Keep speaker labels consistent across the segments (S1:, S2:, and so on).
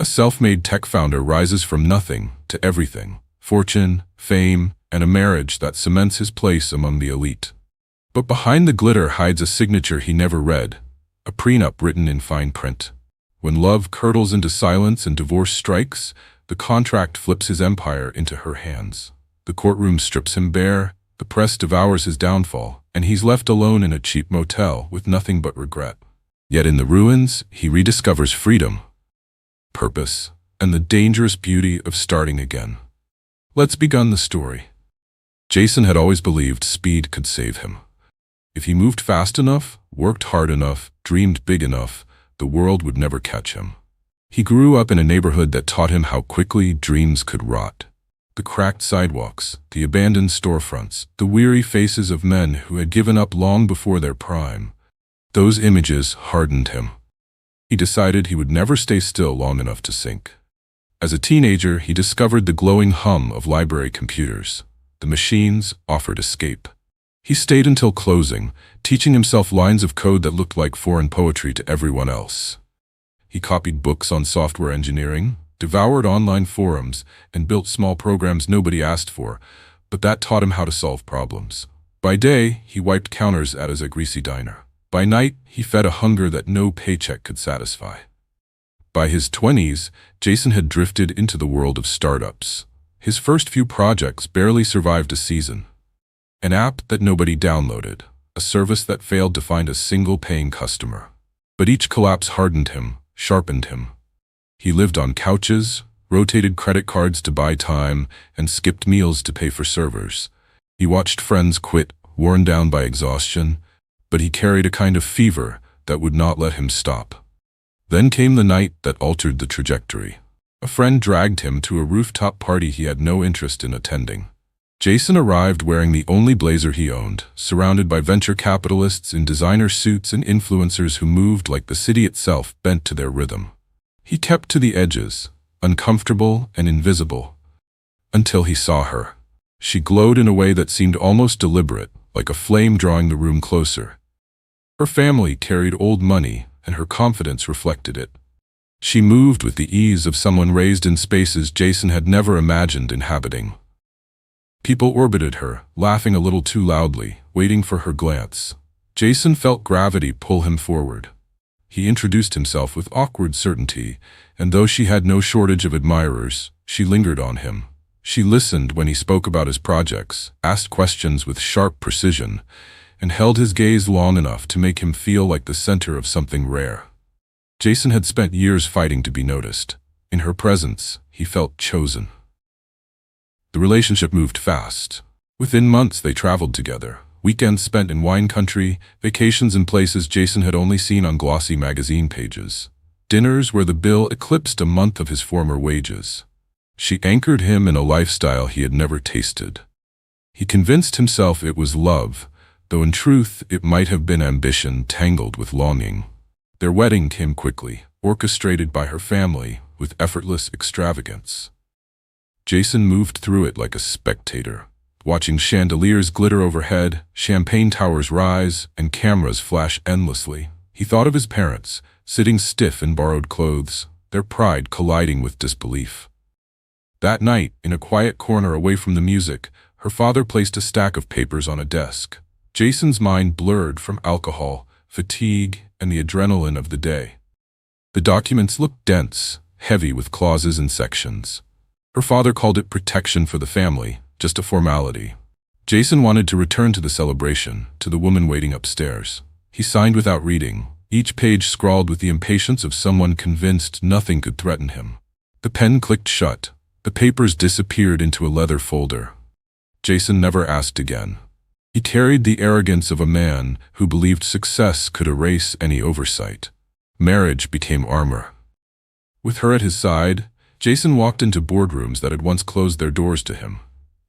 S1: A self-made tech founder rises from nothing to everything: fortune, fame, and a marriage that cements his place among the elite. But behind the glitter hides a signature he never read, a prenup written in fine print. When love curdles into silence and divorce strikes, the contract flips his empire into her hands. The courtroom strips him bare, the press devours his downfall, and he's left alone in a cheap motel with nothing but regret. Yet in the ruins, he rediscovers freedom, purpose, and the dangerous beauty of starting again. Let's begin the story. Jason had always believed speed could save him. If he moved fast enough, worked hard enough, dreamed big enough, the world would never catch him. He grew up in a neighborhood that taught him how quickly dreams could rot. The cracked sidewalks, the abandoned storefronts, the weary faces of men who had given up long before their prime. Those images hardened him. He decided he would never stay still long enough to sink. As a teenager, he discovered the glowing hum of library computers. The machines offered escape. He stayed until closing, teaching himself lines of code that looked like foreign poetry to everyone else. He copied books on software engineering, devoured online forums, and built small programs nobody asked for, but that taught him how to solve problems. By day, he wiped counters at a greasy diner. By night, he fed a hunger that no paycheck could satisfy. By his 20s, Jason had drifted into the world of startups. His first few projects barely survived a season. An app that nobody downloaded, a service that failed to find a single paying customer. But each collapse hardened him, sharpened him. He lived on couches, rotated credit cards to buy time, and skipped meals to pay for servers. He watched friends quit, worn down by exhaustion, but he carried a kind of fever that would not let him stop. Then came the night that altered the trajectory. A friend dragged him to a rooftop party he had no interest in attending. Jason arrived wearing the only blazer he owned, surrounded by venture capitalists in designer suits and influencers who moved like the city itself bent to their rhythm. He kept to the edges, uncomfortable and invisible, until he saw her. She glowed in a way that seemed almost deliberate, like a flame drawing the room closer. Her family carried old money, and her confidence reflected it. She moved with the ease of someone raised in spaces Jason had never imagined inhabiting. People orbited her, laughing a little too loudly, waiting for her glance. Jason felt gravity pull him forward. He introduced himself with awkward certainty, and though she had no shortage of admirers, she lingered on him. She listened when he spoke about his projects, asked questions with sharp precision, and held his gaze long enough to make him feel like the center of something rare. Jason had spent years fighting to be noticed. In her presence, he felt chosen. The relationship moved fast. Within months, they traveled together. Weekends spent in wine country, vacations in places Jason had only seen on glossy magazine pages. Dinners where the bill eclipsed a month of his former wages. She anchored him in a lifestyle he had never tasted. He convinced himself it was love, though in truth it might have been ambition tangled with longing. Their wedding came quickly, orchestrated by her family, with effortless extravagance. Jason moved through it like a spectator, watching chandeliers glitter overhead, champagne towers rise, and cameras flash endlessly. He thought of his parents, sitting stiff in borrowed clothes, their pride colliding with disbelief. That night, in a quiet corner away from the music, her father placed a stack of papers on a desk. Jason's mind blurred from alcohol, fatigue, and the adrenaline of the day. The documents looked dense, heavy with clauses and sections. Her father called it protection for the family, just a formality. Jason wanted to return to the celebration, to the woman waiting upstairs. He signed without reading, each page scrawled with the impatience of someone convinced nothing could threaten him. The pen clicked shut. The papers disappeared into a leather folder. Jason never asked again. He carried the arrogance of a man who believed success could erase any oversight. Marriage became armor. With her at his side, Jason walked into boardrooms that had once closed their doors to him.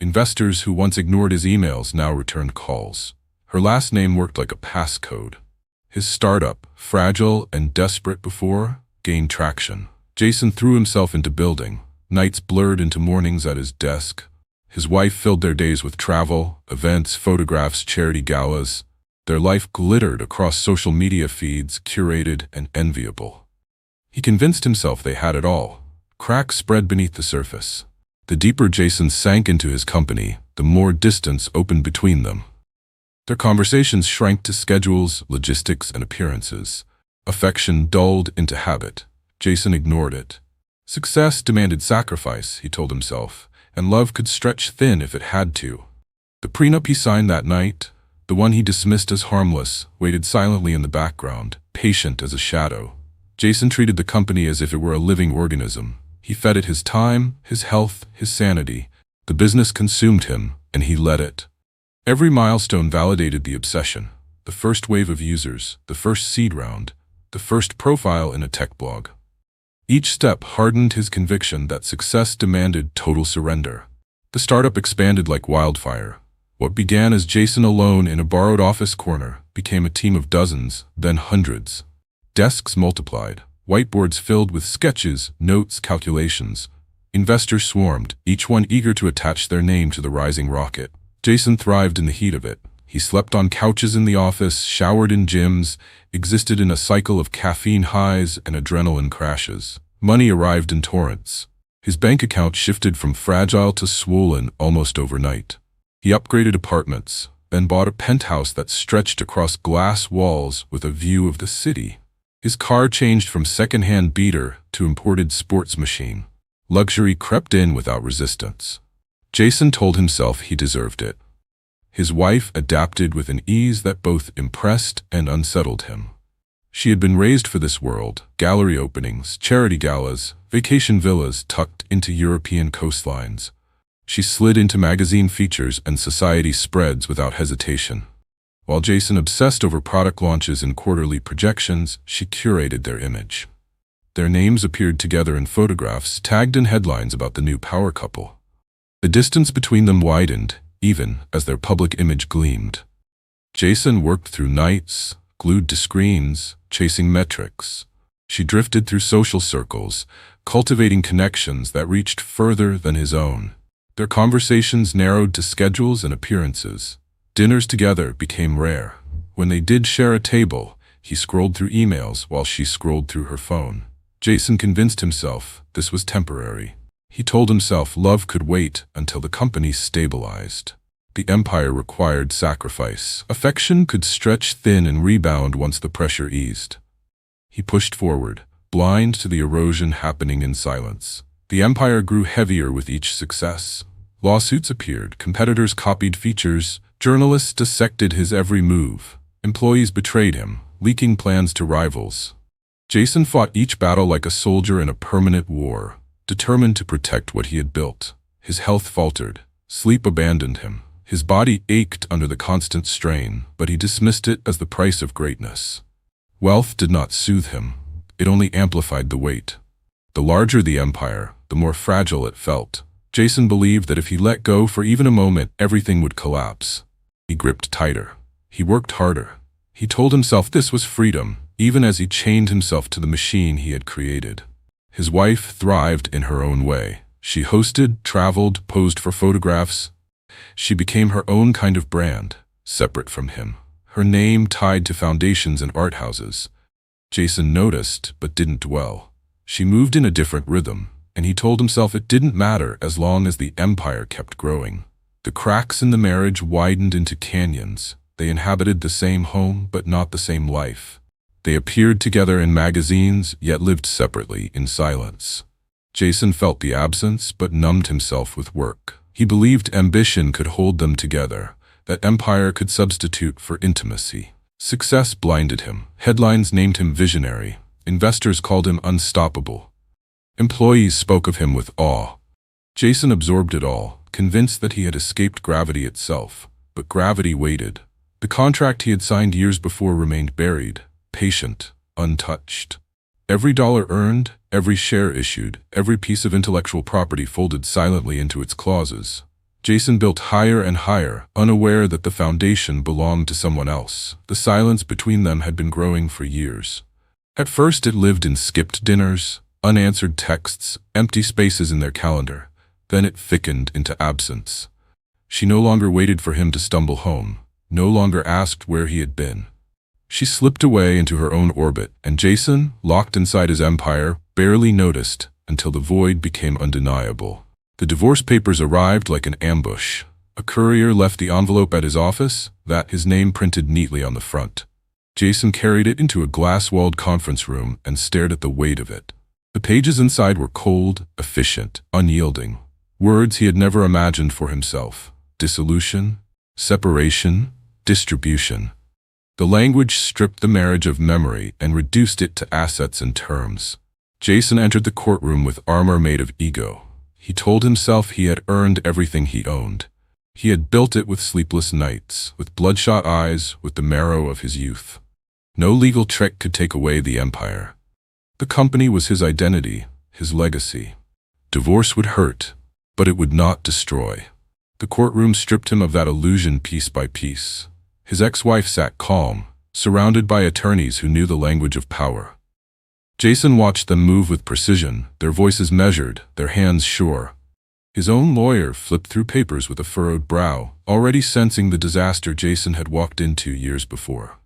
S1: Investors who once ignored his emails now returned calls. Her last name worked like a passcode. His startup, fragile and desperate before, gained traction. Jason threw himself into building. Nights blurred into mornings at his desk. His wife filled their days with travel, events, photographs, charity galas. Their life glittered across social media feeds, curated and enviable. He convinced himself they had it all. Cracks spread beneath the surface. The deeper Jason sank into his company, the more distance opened between them. Their conversations shrank to schedules, logistics, and appearances. Affection dulled into habit. Jason ignored it. Success demanded sacrifice, he told himself, and love could stretch thin if it had to. The prenup he signed that night, the one he dismissed as harmless, waited silently in the background, patient as a shadow. Jason treated the company as if it were a living organism. He fed it his time, his health, his sanity. The business consumed him, and he let it. Every milestone validated the obsession. The first wave of users, the first seed round, the first profile in a tech blog. Each step hardened his conviction that success demanded total surrender. The startup expanded like wildfire. What began as Jason alone in a borrowed office corner became a team of dozens, then hundreds. Desks multiplied, whiteboards filled with sketches, notes, calculations. Investors swarmed, each one eager to attach their name to the rising rocket. Jason thrived in the heat of it. He slept on couches in the office, showered in gyms, existed in a cycle of caffeine highs and adrenaline crashes. Money arrived in torrents. His bank account shifted from fragile to swollen almost overnight. He upgraded apartments, then bought a penthouse that stretched across glass walls with a view of the city. His car changed from second-hand beater to imported sports machine. Luxury crept in without resistance. Jason told himself he deserved it. His wife adapted with an ease that both impressed and unsettled him. She had been raised for this world: gallery openings, charity galas, vacation villas tucked into European coastlines. She slid into magazine features and society spreads without hesitation. While Jason obsessed over product launches and quarterly projections, she curated their image. Their names appeared together in photographs tagged in headlines about the new power couple. The distance between them widened, even as their public image gleamed. Jason worked through nights, glued to screens, chasing metrics. She drifted through social circles, cultivating connections that reached further than his own. Their conversations narrowed to schedules and appearances. Dinners together became rare. When they did share a table, he scrolled through emails while she scrolled through her phone. Jason convinced himself this was temporary. He told himself love could wait until the company stabilized. The empire required sacrifice. Affection could stretch thin and rebound once the pressure eased. He pushed forward, blind to the erosion happening in silence. The empire grew heavier with each success. Lawsuits appeared, competitors copied features, journalists dissected his every move. Employees betrayed him, leaking plans to rivals. Jason fought each battle like a soldier in a permanent war, determined to protect what he had built. His health faltered. Sleep abandoned him. His body ached under the constant strain, but he dismissed it as the price of greatness. Wealth did not soothe him. It only amplified the weight. The larger the empire, the more fragile it felt. Jason believed that if he let go for even a moment, everything would collapse. He gripped tighter. He worked harder. He told himself this was freedom, even as he chained himself to the machine he had created. His wife thrived in her own way. She hosted, traveled, posed for photographs. She became her own kind of brand, separate from him. Her name tied to foundations and art houses. Jason noticed, but didn't dwell. She moved in a different rhythm, and he told himself it didn't matter as long as the empire kept growing. The cracks in the marriage widened into canyons. They inhabited the same home, but not the same life. They appeared together in magazines, yet lived separately in silence. Jason felt the absence, but numbed himself with work. He believed ambition could hold them together, that empire could substitute for intimacy. Success blinded him. Headlines named him visionary. Investors called him unstoppable. Employees spoke of him with awe. Jason absorbed it all, convinced that he had escaped gravity itself. But gravity waited. The contract he had signed years before remained buried, patient, untouched. Every dollar earned, every share issued, every piece of intellectual property folded silently into its clauses. Jason built higher and higher, unaware that the foundation belonged to someone else. The silence between them had been growing for years. At first it lived in skipped dinners, unanswered texts, empty spaces in their calendar. Then it thickened into absence. She no longer waited for him to stumble home, no longer asked where he had been. She slipped away into her own orbit, and Jason, locked inside his empire, barely noticed until the void became undeniable. The divorce papers arrived like an ambush. A courier left the envelope at his office, his name printed neatly on the front. Jason carried it into a glass-walled conference room and stared at the weight of it. The pages inside were cold, efficient, unyielding. Words he had never imagined for himself. Dissolution, separation, distribution. The language stripped the marriage of memory and reduced it to assets and terms. Jason entered the courtroom with armor made of ego. He told himself he had earned everything he owned. He had built it with sleepless nights, with bloodshot eyes, with the marrow of his youth. No legal trick could take away the empire. The company was his identity, his legacy. Divorce would hurt, but it would not destroy. The courtroom stripped him of that illusion piece by piece. His ex-wife sat calm, surrounded by attorneys who knew the language of power. Jason watched them move with precision, their voices measured, their hands sure. His own lawyer flipped through papers with a furrowed brow, already sensing the disaster Jason had walked into years before.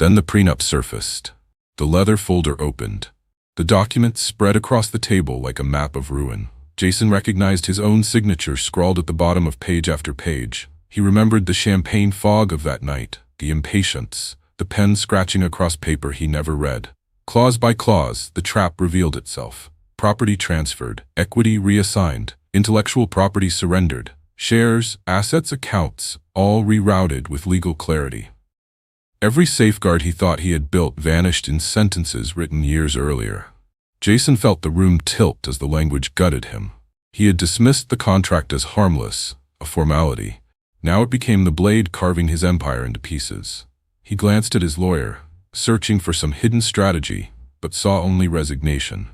S1: Then the prenup surfaced. The leather folder opened. The document spread across the table like a map of ruin. Jason recognized his own signature scrawled at the bottom of page after page. He remembered the champagne fog of that night, the impatience, the pen scratching across paper he never read. Clause by clause, the trap revealed itself. Property transferred, equity reassigned, intellectual property surrendered, shares, assets, accounts, all rerouted with legal clarity. Every safeguard he thought he had built vanished in sentences written years earlier. Jason felt the room tilt as the language gutted him. He had dismissed the contract as harmless, a formality. Now it became the blade carving his empire into pieces. He glanced at his lawyer, searching for some hidden strategy, but saw only resignation.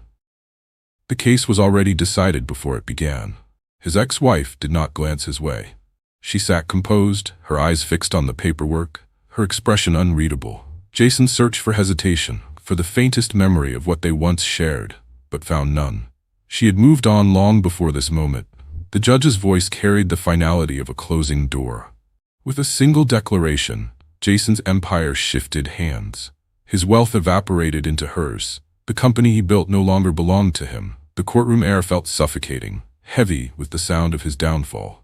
S1: The case was already decided before it began. His ex-wife did not glance his way. She sat composed, her eyes fixed on the paperwork, her expression unreadable. Jason searched for hesitation, for the faintest memory of what they once shared, but found none. She had moved on long before this moment. The judge's voice carried the finality of a closing door. With a single declaration, Jason's empire shifted hands. His wealth evaporated into hers. The company he built no longer belonged to him. The courtroom air felt suffocating, heavy with the sound of his downfall.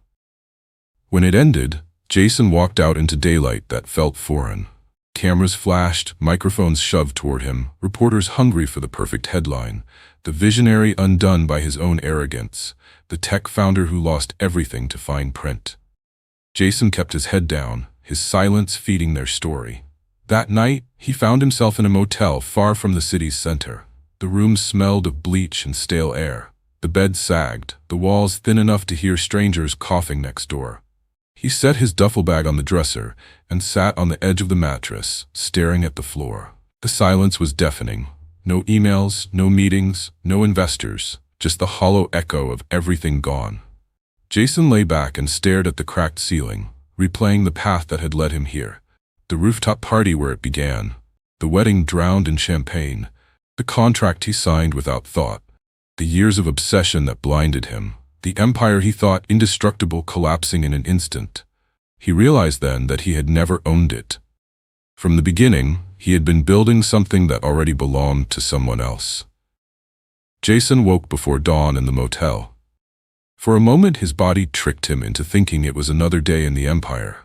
S1: When it ended, Jason walked out into daylight that felt foreign. Cameras flashed, microphones shoved toward him, reporters hungry for the perfect headline, the visionary undone by his own arrogance, the tech founder who lost everything to fine print. Jason kept his head down, his silence feeding their story. That night, he found himself in a motel far from the city's center. The room smelled of bleach and stale air. The bed sagged, the walls thin enough to hear strangers coughing next door. He set his duffel bag on the dresser and sat on the edge of the mattress, staring at the floor. The silence was deafening. No emails, no meetings, no investors, just the hollow echo of everything gone. Jason lay back and stared at the cracked ceiling, replaying the path that had led him here. The rooftop party where it began, the wedding drowned in champagne, the contract he signed without thought, the years of obsession that blinded him, the empire he thought indestructible collapsing in an instant. He realized then that he had never owned it. From the beginning, he had been building something that already belonged to someone else. Jason woke before dawn in the motel. For a moment his body tricked him into thinking it was another day in the empire.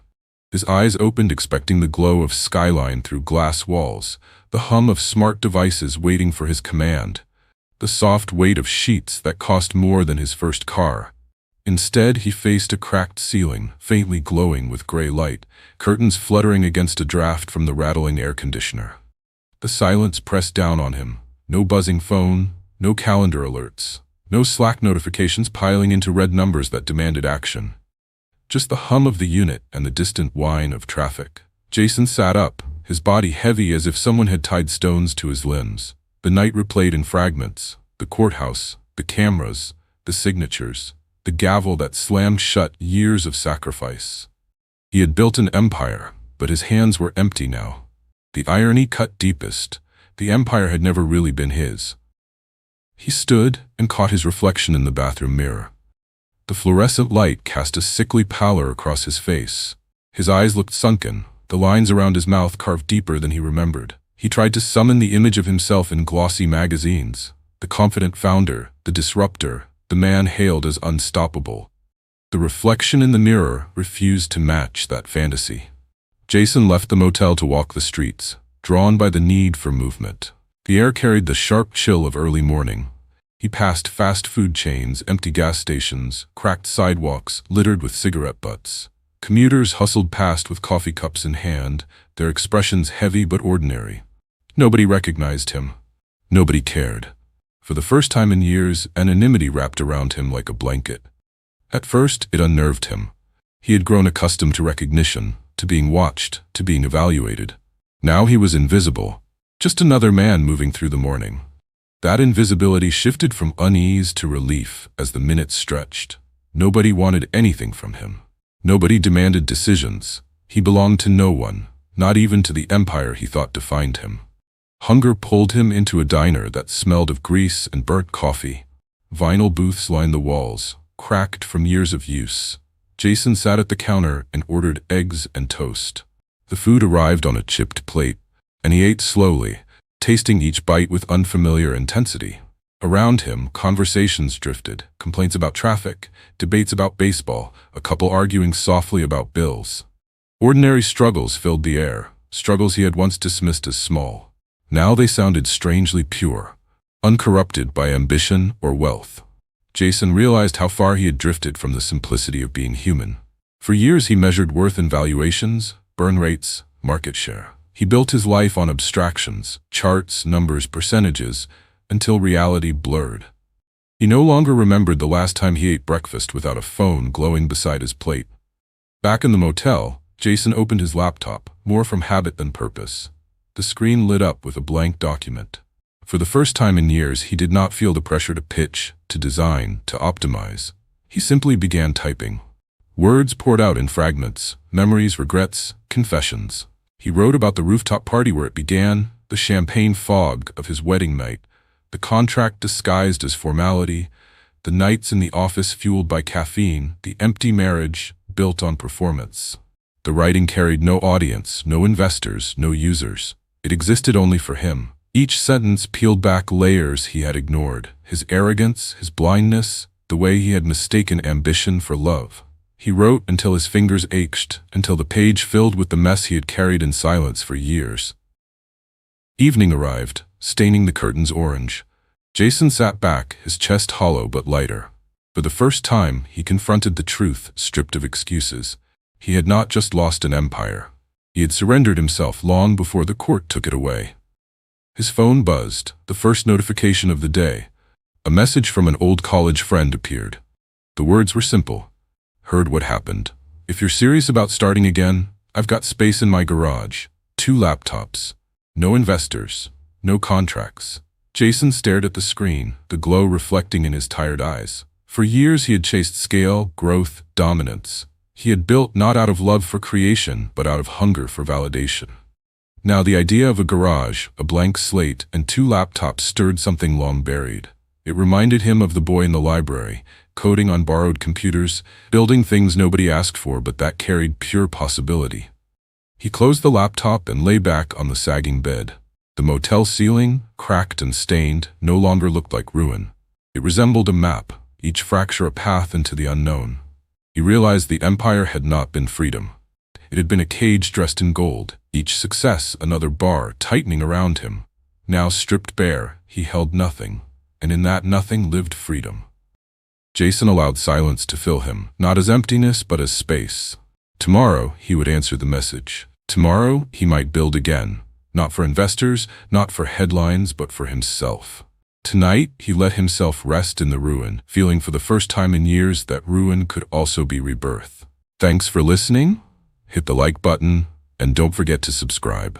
S1: His eyes opened expecting the glow of skyline through glass walls, the hum of smart devices waiting for his command, the soft weight of sheets that cost more than his first car. Instead, he faced a cracked ceiling, faintly glowing with gray light, curtains fluttering against a draft from the rattling air conditioner. The silence pressed down on him. No buzzing phone, no calendar alerts, no Slack notifications piling into red numbers that demanded action. Just the hum of the unit and the distant whine of traffic. Jason sat up, his body heavy as if someone had tied stones to his limbs. The night replayed in fragments, the courthouse, the cameras, the signatures, the gavel that slammed shut years of sacrifice. He had built an empire, but his hands were empty now. The irony cut deepest. The empire had never really been his. He stood and caught his reflection in the bathroom mirror. The fluorescent light cast a sickly pallor across his face. His eyes looked sunken, the lines around his mouth carved deeper than he remembered. He tried to summon the image of himself in glossy magazines, the confident founder, the disruptor, the man hailed as unstoppable. The reflection in the mirror refused to match that fantasy. Jason left the motel to walk the streets, drawn by the need for movement. The air carried the sharp chill of early morning. He passed fast food chains, empty gas stations, cracked sidewalks littered with cigarette butts. Commuters hustled past with coffee cups in hand, their expressions heavy but ordinary. Nobody recognized him. Nobody cared. For the first time in years, anonymity wrapped around him like a blanket. At first, it unnerved him. He had grown accustomed to recognition, to being watched, to being evaluated. Now he was invisible, just another man moving through the morning. That invisibility shifted from unease to relief as the minutes stretched. Nobody wanted anything from him. Nobody demanded decisions. He belonged to no one, not even to the empire he thought defined him. Hunger pulled him into a diner that smelled of grease and burnt coffee. Vinyl booths lined the walls, cracked from years of use. Jason sat at the counter and ordered eggs and toast. The food arrived on a chipped plate, and he ate slowly, tasting each bite with unfamiliar intensity. Around him, conversations drifted, complaints about traffic, debates about baseball, a couple arguing softly about bills. Ordinary struggles filled the air, struggles he had once dismissed as small. Now they sounded strangely pure, uncorrupted by ambition or wealth. Jason realized how far he had drifted from the simplicity of being human. For years he measured worth in valuations, burn rates, market share. He built his life on abstractions, charts, numbers, percentages, until reality blurred. He no longer remembered the last time he ate breakfast without a phone glowing beside his plate. Back in the motel, Jason opened his laptop, more from habit than purpose. The screen lit up with a blank document. For the first time in years, he did not feel the pressure to pitch, to design, to optimize. He simply began typing. Words poured out in fragments, memories, regrets, confessions. He wrote about the rooftop party where it began, the champagne fog of his wedding night, the contract disguised as formality, the nights in the office fueled by caffeine, the empty marriage built on performance. The writing carried no audience, no investors, no users. It existed only for him. Each sentence peeled back layers he had ignored, his arrogance, his blindness, the way he had mistaken ambition for love. He wrote until his fingers ached, until the page filled with the mess he had carried in silence for years. Evening arrived, staining the curtains orange. Jason sat back, his chest hollow but lighter. For the first time, he confronted the truth, stripped of excuses. He had not just lost an empire. He had surrendered himself long before the court took it away. His phone buzzed, the first notification of the day. A message from an old college friend appeared. The words were simple. Heard what happened. If you're serious about starting again, I've got space in my garage. 2 laptops. No investors. No contracts. Jason stared at the screen, the glow reflecting in his tired eyes. For years he had chased scale, growth, dominance. He had built not out of love for creation, but out of hunger for validation. Now the idea of a garage, a blank slate, and 2 laptops stirred something long buried. It reminded him of the boy in the library, coding on borrowed computers, building things nobody asked for but that carried pure possibility. He closed the laptop and lay back on the sagging bed. The motel ceiling, cracked and stained, no longer looked like ruin. It resembled a map, each fracture a path into the unknown. He realized the empire had not been freedom. It had been a cage dressed in gold, each success another bar tightening around him. Now stripped bare, he held nothing, and in that nothing lived freedom. Jason allowed silence to fill him, not as emptiness but as space. Tomorrow he would answer the message. Tomorrow he might build again, not for investors, not for headlines, but for himself. Tonight he let himself rest in the ruin, feeling for the first time in years that ruin could also be rebirth. Thanks for listening. Hit the like button, and don't forget to subscribe.